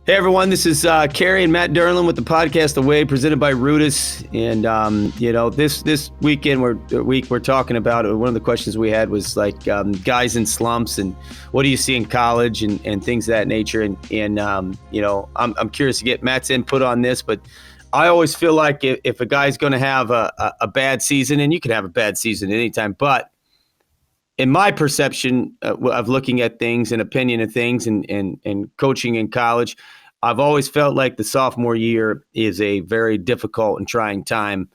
Hey everyone, this is Cary and Matt Dernlan with the podcast Away, presented by RUDIS. And this weekend we're talking about one of the questions we had was like guys in slumps and what do you see in college and things of that nature. And I'm curious to get Matt's input on this, but I always feel like if a guy's going to have a bad season, and you can have a bad season anytime, but in my perception of looking at things and opinion of things and coaching in college, I've always felt like the sophomore year is a very difficult and trying time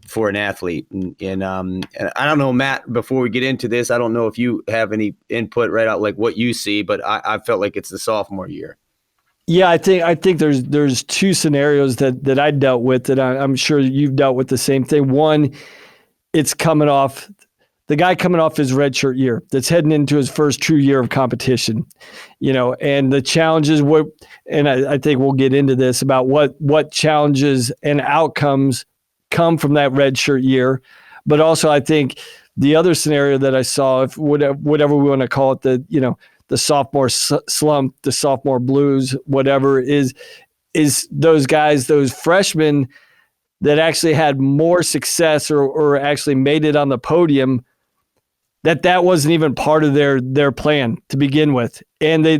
for an athlete. And I don't know, Matt, before we get into this, I don't know if you have any input right out like what you see, but I felt like it's the sophomore year. Yeah, I think there's two scenarios that I dealt with that I'm sure you've dealt with the same thing. One, it's the guy coming off his redshirt year that's heading into his first true year of competition, and the challenges, and I think we'll get into this about what challenges and outcomes come from that redshirt year. But also I think the other scenario that I saw, if whatever we want to call it, the sophomore slump, the sophomore blues, whatever, is those guys, those freshmen that actually had more success or actually made it on the podium, that wasn't even part of their plan to begin with. And they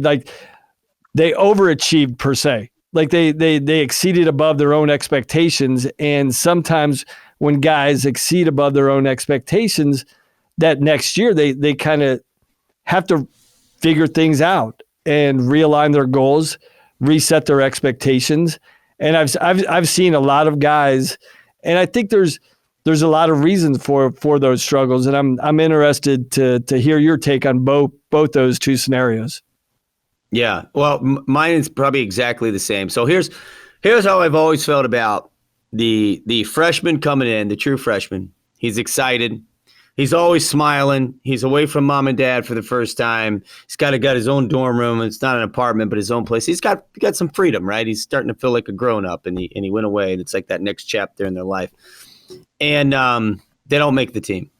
overachieved per se. Like they exceeded above their own expectations. And sometimes when guys exceed above their own expectations, that next year they kind of have to figure things out and realign their goals, reset their expectations. And I've seen a lot of guys, and I think there's a lot of reasons for those struggles, and I'm interested to hear your take on both those two scenarios. Yeah, well, mine is probably exactly the same. So here's how I've always felt about the freshman coming in, the true freshman. He's excited. He's always smiling. He's away from mom and dad for the first time. He's got his own dorm room. It's not an apartment, but his own place. He's got some freedom, right? He's starting to feel like a grown up, and he went away. And it's like that next chapter in their life. And they don't make the team.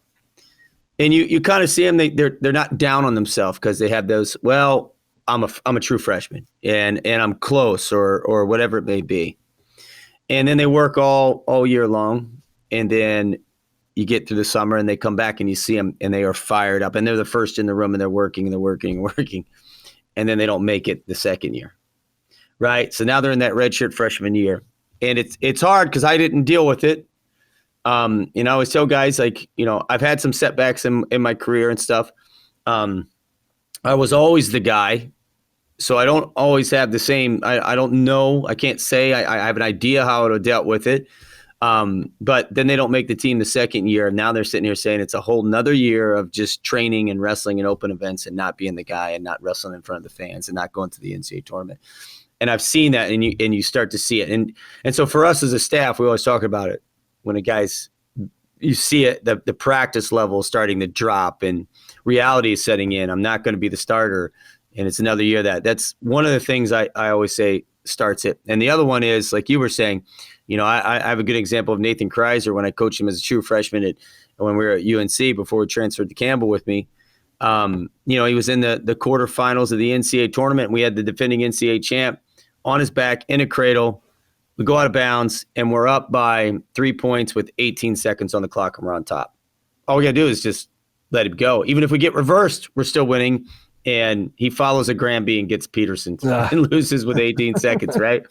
And you kind of see them, they're not down on themselves because they have those, well, I'm a true freshman and I'm close or whatever it may be. And then they work all year long, and then you get through the summer and they come back and you see them and they are fired up and they're the first in the room and they're working and they're working and working. And then they don't make it the second year. Right? So now they're in that redshirt freshman year. And it's hard because I didn't deal with it. I always tell guys, I've had some setbacks in my career and stuff. I was always the guy, so I don't always have the same. I don't know. I can't say I have an idea how I would have dealt with it. But then they don't make the team the second year. And now they're sitting here saying it's a whole nother year of just training and wrestling in open events and not being the guy and not wrestling in front of the fans and not going to the NCAA tournament. And I've seen that, and you start to see it. And so for us as a staff, we always talk about it. When you see it, the practice level is starting to drop and reality is setting in. I'm not going to be the starter. And it's another year that's one of the things I always say starts it. And the other one is, like you were saying, I have a good example of Nathan Kreiser when I coached him as a true freshman when we were at UNC before he transferred to Campbell with me. He was in the quarterfinals of the NCAA tournament. We had the defending NCAA champ on his back in a cradle. We go out of bounds, and we're up by 3 points with 18 seconds on the clock, and we're on top. All we got to do is just let it go. Even if we get reversed, we're still winning, and he follows a Granby and gets Peterson and loses with 18 seconds, right?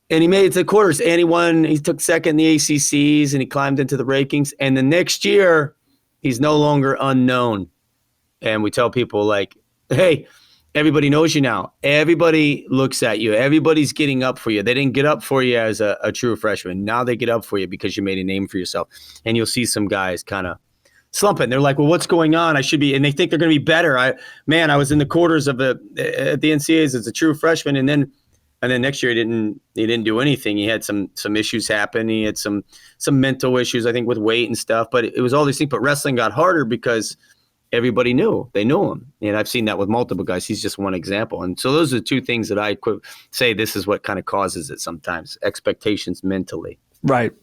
And he made it to the quarters, and he took second in the ACCs, and he climbed into the rankings. And the next year, he's no longer unknown. And we tell people, like, hey, everybody knows you now. Everybody looks at you. Everybody's getting up for you. They didn't get up for you as a true freshman. Now they get up for you because you made a name for yourself. And you'll see some guys kind of slumping. They're like, well, what's going on? I should be, and they think they're going to be better. I was in the quarters at the NCAAs as a true freshman, and then next year he didn't do anything. He had some issues happen. He had some mental issues, I think, with weight and stuff. But it was all these things. But wrestling got harder because everybody knew. They knew him. And I've seen that with multiple guys. He's just one example. And so those are the two things that I could say this is what kind of causes it sometimes, expectations mentally. Right.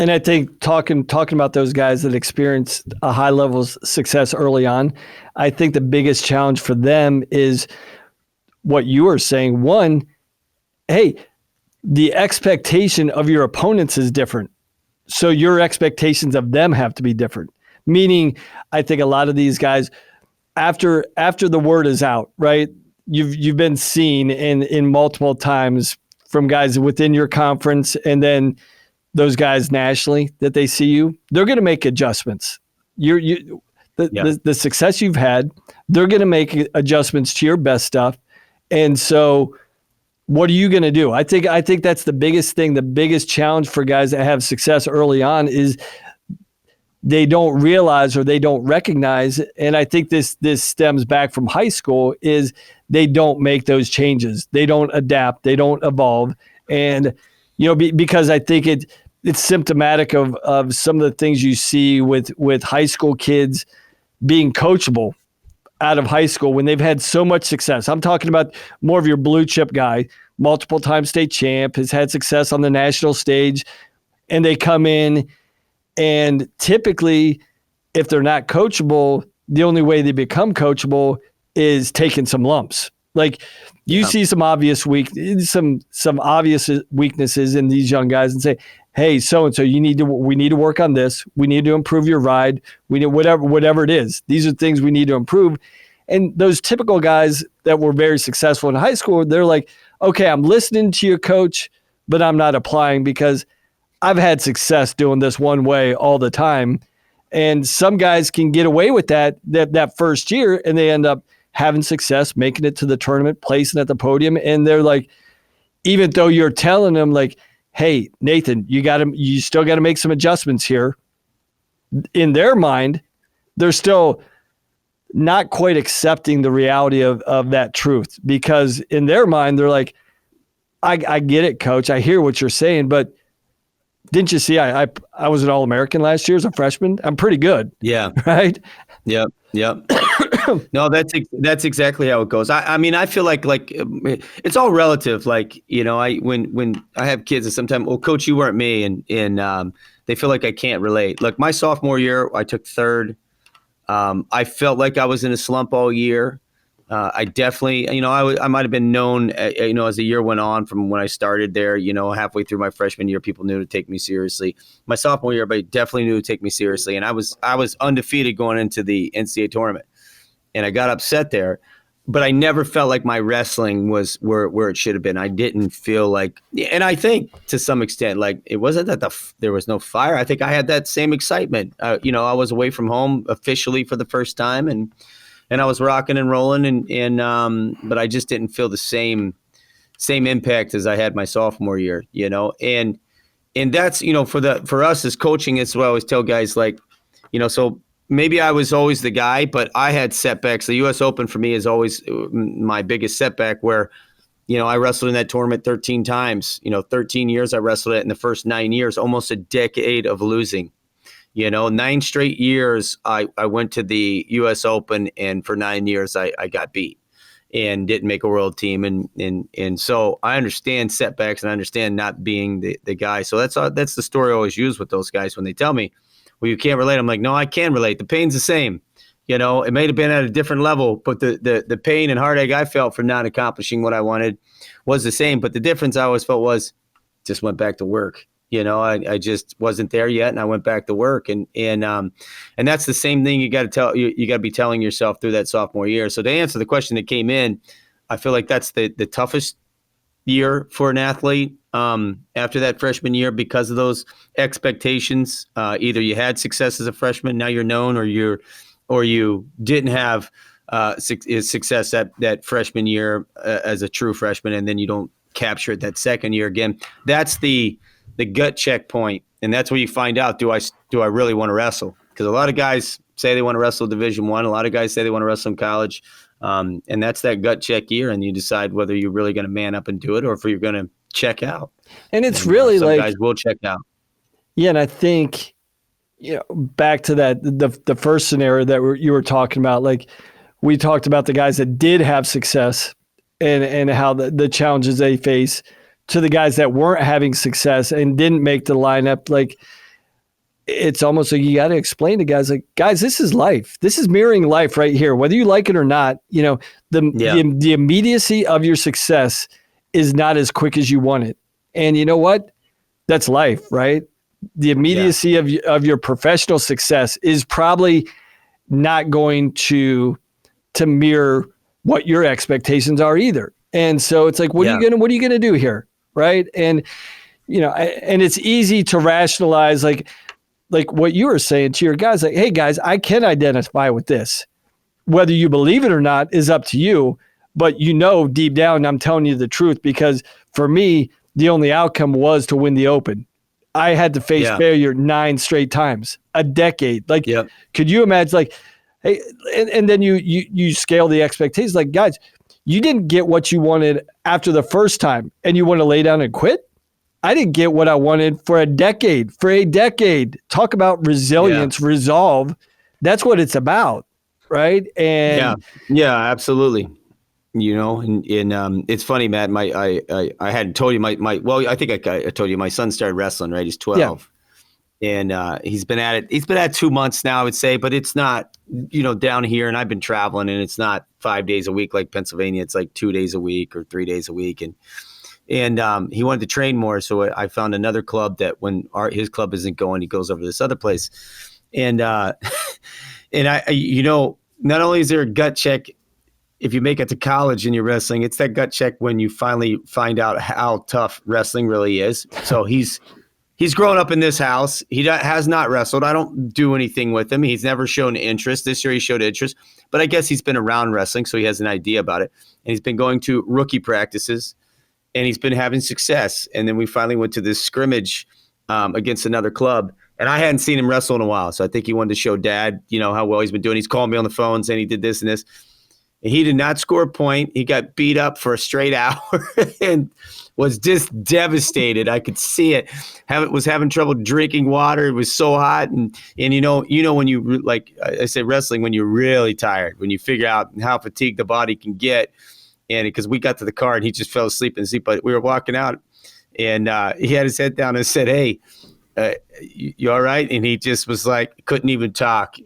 And I think talking about those guys that experienced a high level of success early on, I think the biggest challenge for them is what you are saying. One, hey, the expectation of your opponents is different. So your expectations of them have to be different. Meaning, I think a lot of these guys, after the word is out, right? You've been seen in multiple times from guys within your conference, and then those guys nationally that they see you, they're going to make adjustments. The success you've had, they're going to make adjustments to your best stuff, and so what are you going to do? I think that's the biggest thing, the biggest challenge for guys that have success early on is they don't realize or they don't recognize, and I think this stems back from high school, is they don't make those changes. They don't adapt. They don't evolve. And, because I think it's symptomatic of some of the things you see with high school kids being coachable out of high school when they've had so much success. I'm talking about more of your blue chip guy, multiple time state champ, has had success on the national stage, and they come in, and typically if they're not coachable, the only way they become coachable is taking some lumps. Like you see some obvious some obvious weaknesses in these young guys and say, hey, so-and-so, we need to work on this. We need to improve your ride. We need whatever it is. These are things we need to improve. And those typical guys that were very successful in high school, they're like, okay, I'm listening to your coach, but I'm not applying because I've had success doing this one way all the time. And some guys can get away with that first year, and they end up having success, making it to the tournament, placing at the podium. And they're like, even though you're telling them like, hey, Nathan, you still got to make some adjustments here. In their mind, they're still not quite accepting the reality of that truth, because in their mind, they're like, I get it, coach. I hear what you're saying, but didn't you see I was an All-American last year as a freshman? I'm pretty good. Yeah. Right? Yep. No, that's exactly how it goes. I mean, I feel like it's all relative. Like, when I have kids, and sometimes, well, coach, you weren't me, and they feel like I can't relate. Like my sophomore year, I took third. I felt like I was in a slump all year. I definitely, I might have been known, as the year went on from when I started there, halfway through my freshman year, people knew to take me seriously. My sophomore year, but definitely knew to take me seriously. And I was undefeated going into the NCAA tournament, and I got upset there, but I never felt like my wrestling was where it should have been. I didn't feel like, and I think to some extent, like it wasn't that there was no fire. I think I had that same excitement. I was away from home officially for the first time, and I was rocking and rolling, and but I just didn't feel the same impact as I had my sophomore year, and that's, for us as coaching, it's what I always tell guys, like, so maybe I was always the guy, but I had setbacks. The U.S. Open for me is always my biggest setback, where, I wrestled in that tournament 13 times, 13 years I wrestled it in the first 9 years, almost a decade of losing. 9 straight years I went to the U.S. Open, and for 9 years I got beat and didn't make a world team. And so I understand setbacks, and I understand not being the guy. So that's the story I always use with those guys when they tell me, well, you can't relate. I'm like, no, I can relate. The pain's the same. It may have been at a different level, but the pain and heartache I felt for not accomplishing what I wanted was the same. But the difference I always felt was just went back to work. I just wasn't there yet, and I went back to work, and that's the same thing you got to be telling yourself through that sophomore year. So to answer the question that came in, I feel like that's the toughest year for an athlete after that freshman year, because of those expectations. Either you had success as a freshman, now you're known, or you didn't have success that freshman year as a true freshman, and then you don't capture it that second year again. That's the gut checkpoint, and that's where you find out, do I really want to wrestle? Because a lot of guys say they want to wrestle Division I, a lot of guys say they want to wrestle in college, and that's that gut check year, and you decide whether you're really going to man up and do it, or if you're going to check out. And it's really some like guys will check out. Yeah, and I think back to that the first scenario that you were talking about, like we talked about the guys that did have success and how the challenges they face, to the guys that weren't having success and didn't make the lineup. Like it's almost like you got to explain to guys like, guys, this is life. This is mirroring life right here. Whether you like it or not, the immediacy of your success is not as quick as you want it. And you know what? That's life, right? The immediacy of your professional success is probably not going to mirror what your expectations are either. And so it's like, what are you going to do here? Right. And, and it's easy to rationalize like what you were saying to your guys, like, hey guys, I can identify with this. Whether you believe it or not is up to you, but deep down, I'm telling you the truth, because for me, the only outcome was to win the Open. I had to face failure 9 straight times, a decade. Like, could you imagine, like, hey, and then you scale the expectations. Like, guys, you didn't get what you wanted after the first time and you want to lay down and quit? I didn't get what I wanted for a decade. Talk about resilience, resolve. That's what it's about, right? And absolutely. And it's funny, Matt. I hadn't told you I think I told you my son started wrestling, right? He's 12, and he's been at it. He's been at it 2 months now, I would say, but it's not down here, and I've been traveling, and it's not 5 days a week like Pennsylvania. It's like 2 days a week or 3 days a week, and he wanted to train more, so I found another club that when his club isn't going, he goes over to this other place, and and not only is there a gut check if you make it to college and you're wrestling, it's that gut check when you finally find out how tough wrestling really is. So he's grown up in this house. He has not wrestled. I don't do anything with him. He's never shown interest. This year he showed interest, but I guess he's been around wrestling, so he has an idea about it. And he's been going to rookie practices, and he's been having success. And then we finally went to this scrimmage against another club, and I hadn't seen him wrestle in a while. So I think he wanted to show Dad, how well he's been doing. He's calling me on the phone saying he did this and this. And he did not score a point. He got beat up for a straight hour and was just devastated. I could see it. Was having trouble drinking water. It was so hot. And when you, like I said, wrestling, when you're really tired, when you figure out how fatigued the body can get. And because we got to the car and he just fell asleep in the seat, but we were walking out and he had his head down and said, hey, you all right? And he just was like, couldn't even talk,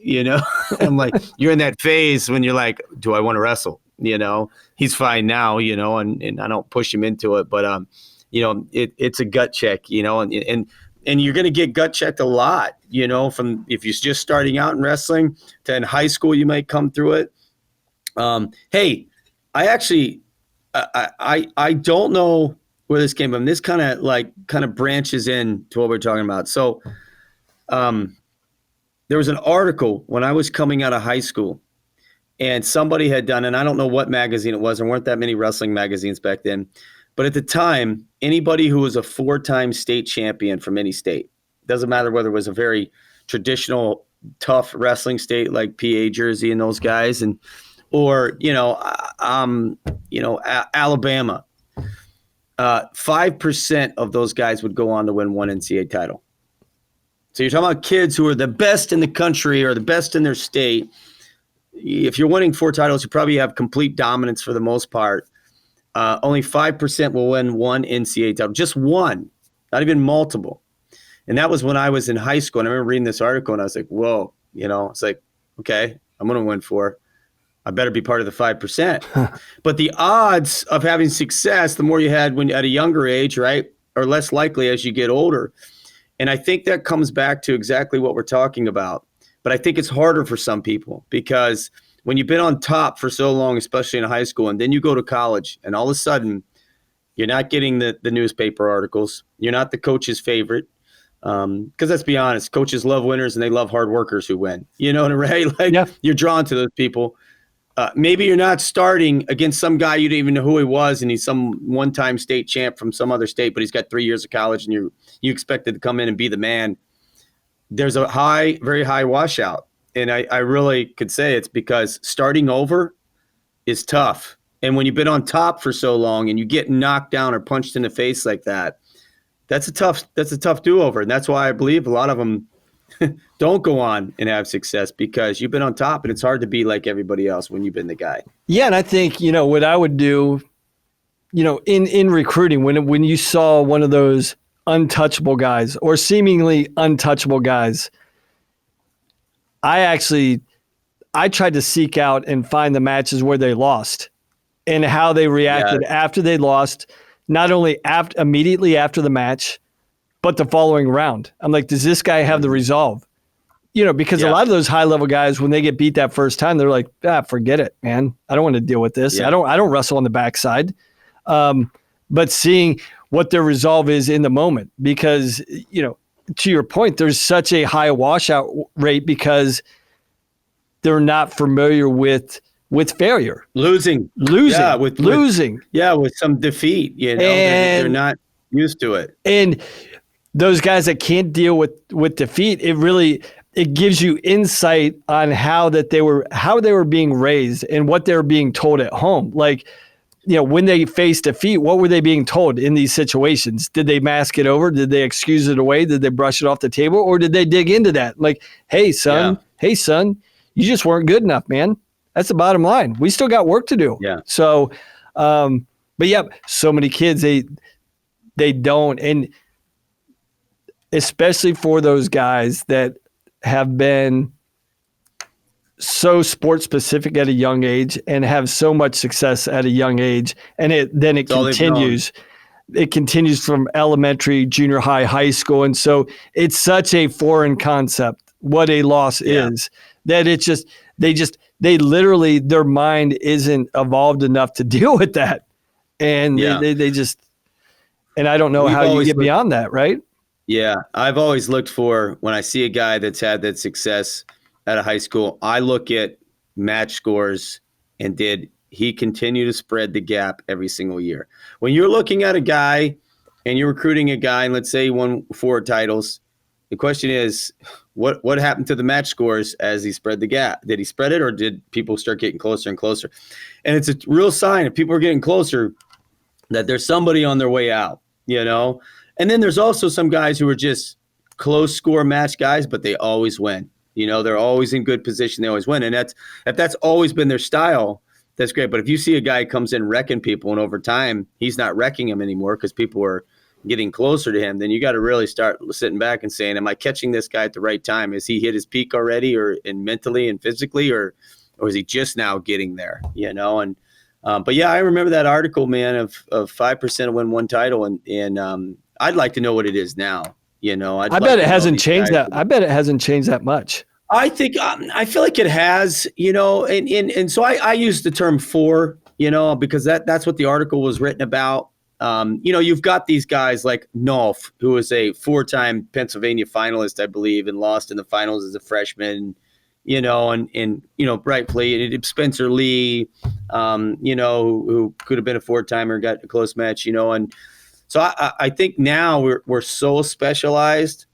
I'm like, you're in that phase when you're like, do I want to wrestle? He's fine now, and I don't push him into it, but it's a gut check, and you're going to get gut checked a lot, from if you're just starting out in wrestling to in high school, you might come through it. Hey, I actually, I don't know where this came from. This kind of branches in to what we're talking about. So there was an article when I was coming out of high school, and somebody had done, and I don't know what magazine it was. There weren't that many wrestling magazines back then. But at the time, anybody who was a 4-time state champion from any state, doesn't matter whether it was a very traditional, tough wrestling state like PA, Jersey, and those guys, or Alabama. 5% of those guys would go on to win one NCAA title. So you're talking about kids who are the best in the country or the best in their state. If you're winning 4 titles, you probably have complete dominance for the most part. Only 5% will win one NCAA title, just one, not even multiple. And that was when I was in high school. And I remember reading this article and I was like, whoa, it's like, okay, I'm going to win 4. I better be part of the 5%. But the odds of having success, the more you had when at a younger age, right, are less likely as you get older. And I think that comes back to exactly what we're talking about. But I think it's harder for some people because when you've been on top for so long, especially in high school, and then you go to college and all of a sudden you're not getting the newspaper articles. You're not the coach's favorite. Because let's be honest, coaches love winners and they love hard workers who win. You know what I'm saying? Like You're drawn to those people. Maybe you're not starting against some guy you didn't even know who he was, and he's some one-time state champ from some other state, but he's got 3 years of college, and you expected to come in and be the man. There's a very high washout, and I really could say it's because starting over is tough. And when you've been on top for so long and you get knocked down or punched in the face like that, that's a tough do-over, and that's why I believe a lot of them don't go on and have success because you've been on top and it's hard to be like everybody else when you've been the guy. Yeah. And I think, what I would do, in recruiting, when you saw one of those untouchable guys or seemingly untouchable guys, I tried to seek out and find the matches where they lost and how they reacted after they lost, not only immediately after the match, but the following round. I'm like, does this guy have the resolve? Because a lot of those high-level guys, when they get beat that first time, they're like, forget it, man. I don't want to deal with this. I don't wrestle on the backside. But seeing what their resolve is in the moment, because, to your point, there's such a high washout rate because they're not familiar with failure. Losing. Yeah, with some defeat, they're not used to it. And those guys that can't deal with defeat, it gives you insight on how they were being raised and what they were being told at home. Like, when they faced defeat, what were they being told in these situations? Did they mask it over? Did they excuse it away? Did they brush it off the table? Or did they dig into that? Like, hey, son, you just weren't good enough, man. That's the bottom line. We still got work to do. Yeah. So, so many kids, they don't. And especially for those guys that have been so sports specific at a young age and have so much success at a young age. And it continues. It continues from elementary, junior high, high school. And so it's such a foreign concept what a loss is, that they literally, their mind isn't evolved enough to deal with that. And they just, and I don't know how you get beyond that, right? Yeah. I've always looked for, when I see a guy that's had that success at a high school, I look at match scores and did he continue to spread the gap every single year? When you're looking at a guy and you're recruiting a guy, and let's say he won 4 titles, the question is, what happened to the match scores as he spread the gap? Did he spread it, or did people start getting closer and closer? And it's a real sign if people are getting closer that there's somebody on their way out, And then there's also some guys who are just close score match guys, but they always win. They're always in good position. They always win. And if that's always been their style, that's great. But if you see a guy comes in wrecking people and over time he's not wrecking them anymore because people are getting closer to him, then you got to really start sitting back and saying, am I catching this guy at the right time? Has he hit his peak already, or mentally and physically, or is he just now getting there? And but I remember that article, man, of 5% win one title, and I'd like to know what it is now. I bet it hasn't changed that. I bet it hasn't changed that much. I think I feel like it has, and so I use the term four, because that's what the article was written about. You've got these guys like Nolf, who was a 4-time Pennsylvania finalist, I believe, and lost in the finals as a freshman, and rightfully, Spencer Lee, who could have been a 4-timer, got a close match, and so I think now we're so specialized.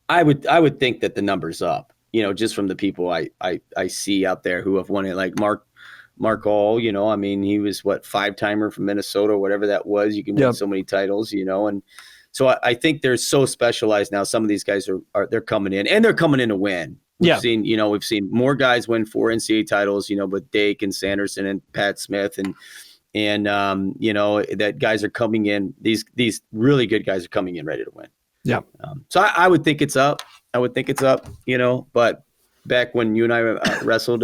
I would think that the number's up, just from the people I see out there who have won it, like Mark All, I mean, he was 5-timer from Minnesota or whatever that was. You can win so many titles, and so I think they're so specialized now. Some of these guys they're coming in, and they're coming in to win. We've seen more guys win 4 NCAA titles, with Dake and Sanderson and Pat Smith and that guys are coming in. These really good guys are coming in ready to win. Yeah. So I would think it's up. But back when you and I wrestled,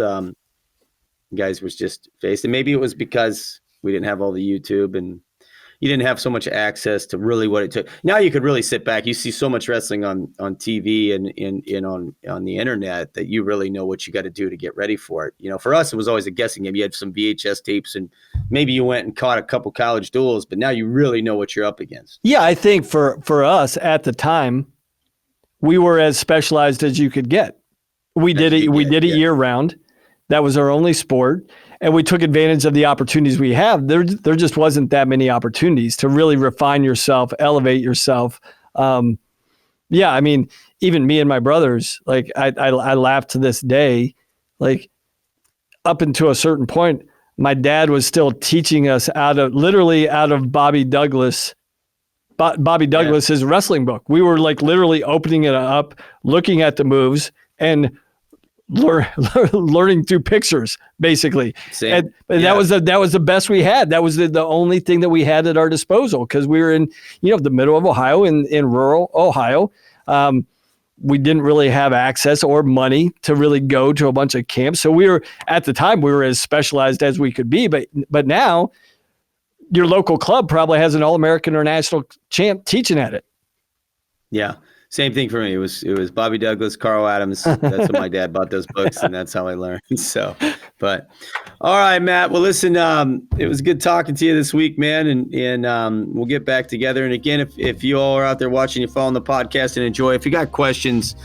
guys was just faced, and maybe it was because we didn't have all the YouTube and you didn't have so much access to really what it took. Now you could really sit back. You see so much wrestling on TV and on the internet that you really know what you got to do to get ready for it. For us, it was always a guessing game. You had some VHS tapes and maybe you went and caught a couple college duels, but now you really know what you're up against. Yeah, I think for us at the time, we were as specialized as you could get. We did it year round. That was our only sport. And we took advantage of the opportunities we have. There just wasn't that many opportunities to really refine yourself, elevate yourself. I mean, even me and my brothers, like I laugh to this day, like up until a certain point, my dad was still teaching us out of Bobby Douglas. Bobby Douglas's wrestling book. We were like literally opening it up, looking at the moves and learning through pictures, basically. Same. And that was the best we had. That was the only thing that we had at our disposal, because we were in, the middle of Ohio, in rural Ohio. We didn't really have access or money to really go to a bunch of camps. So at the time, we were as specialized as we could be. But now your local club probably has an All-American or national champ teaching at it. Yeah. Same thing for me. It was Bobby Douglas, Carl Adams. That's what my dad bought those books, and that's how I learned. So, but all right, Matt. Well, listen, it was good talking to you this week, man, and we'll get back together. And again, if you all are out there watching, you following the podcast and enjoy. If you got questions,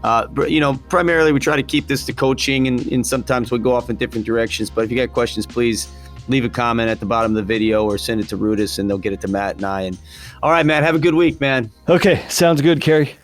primarily we try to keep this to coaching, and sometimes we go off in different directions. But if you got questions, please leave a comment at the bottom of the video or send it to RUDIS, and they'll get it to Matt and I. And all right, Matt, have a good week, man. Okay, sounds good, Cary.